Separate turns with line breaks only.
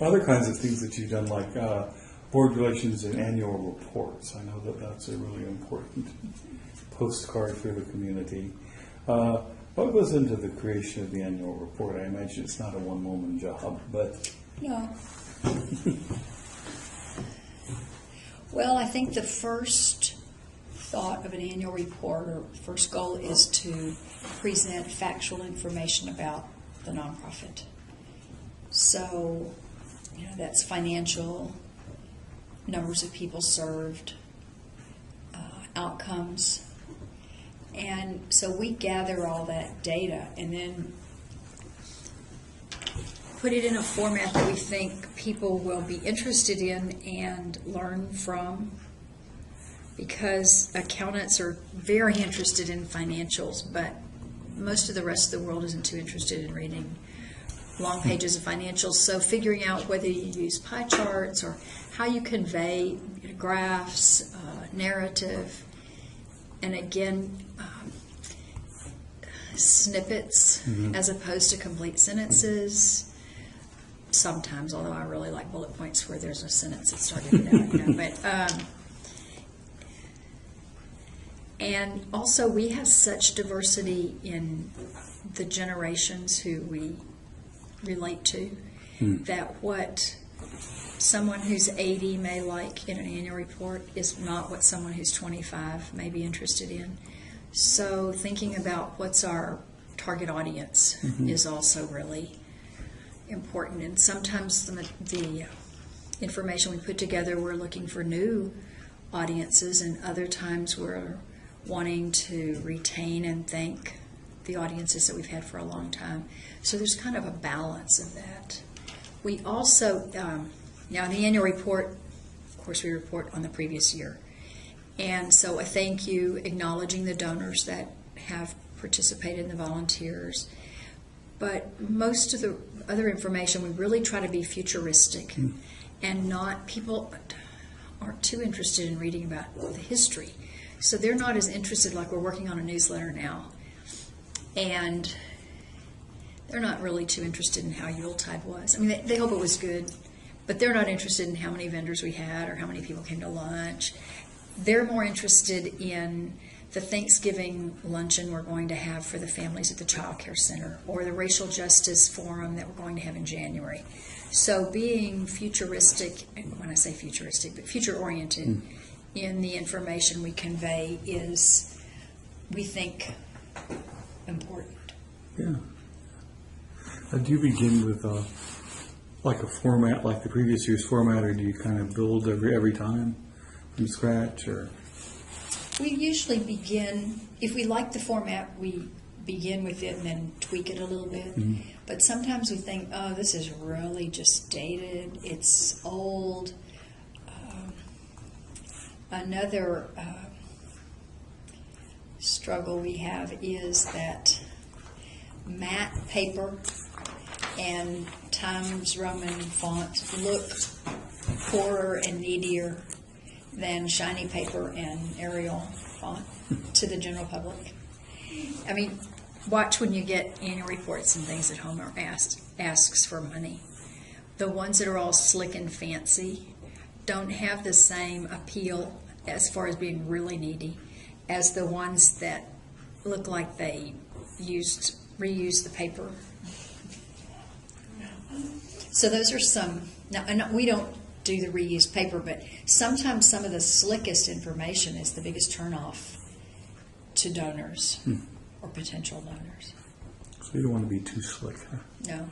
Other kinds of things that you've done, like board relations and annual reports. I know that that's a really important postcard for the community. What goes into the creation of the annual report? I imagine it's not a one-woman job, but...
No. Well, I think the first thought of an annual report, or first goal, is to present factual information about the nonprofit. So, that's financial, numbers of people served, outcomes. And so we gather all that data and then put it in a format that we think people will be interested in and learn from, because accountants are very interested in financials, but most of the rest of the world isn't too interested in reading long pages of financials. So figuring out whether you use pie charts or how you convey graphs, narrative, and again, snippets as opposed to complete sentences. Sometimes, although I really like bullet points where there's a sentence that started it out. And also, we have such diversity in the generations who we relate to that what someone who's 80 may like in an annual report is not what someone who's 25 may be interested in. So thinking about what's our target audience is also really important. And sometimes the information we put together, we're looking for new audiences, and other times we're wanting to retain and thank the audiences that we've had for a long time. So there's kind of a balance of that. We also, now in the annual report, of course, we report on the previous year. And so a thank you, acknowledging the donors that have participated and the volunteers. But most of the other information, we really try to be futuristic and not, people aren't too interested in reading about the history. So they're not as interested, like we're working on a newsletter now. And they're not really too interested in how Yuletide was. I mean, they hope it was good, but they're not interested in how many vendors we had or how many people came to lunch. They're more interested in the Thanksgiving luncheon we're going to have for the families at the Child Care Center, or the Racial Justice Forum that we're going to have in January. So being futuristic, when I say futuristic, but future-oriented in the information we convey is, we think, important.
Yeah. Do you begin with like a format, like the previous year's format, or do you kind of build every time from scratch? Or
we usually begin, if we like the format, we begin with it and then tweak it a little bit. But sometimes we think, oh, this is really just dated, it's old. Another struggle we have is that matte paper and Times Roman font look poorer and needier than shiny paper and Arial font to the general public. I mean, watch when you get annual reports and things that Homer asks for money. The ones that are all slick and fancy don't have the same appeal as far as being really needy as the ones that look like they reused the paper. So those are some. Now, we don't do the reused paper, but sometimes some of the slickest information is the biggest turnoff to donors or potential donors.
So you don't want to be too slick, huh?
No.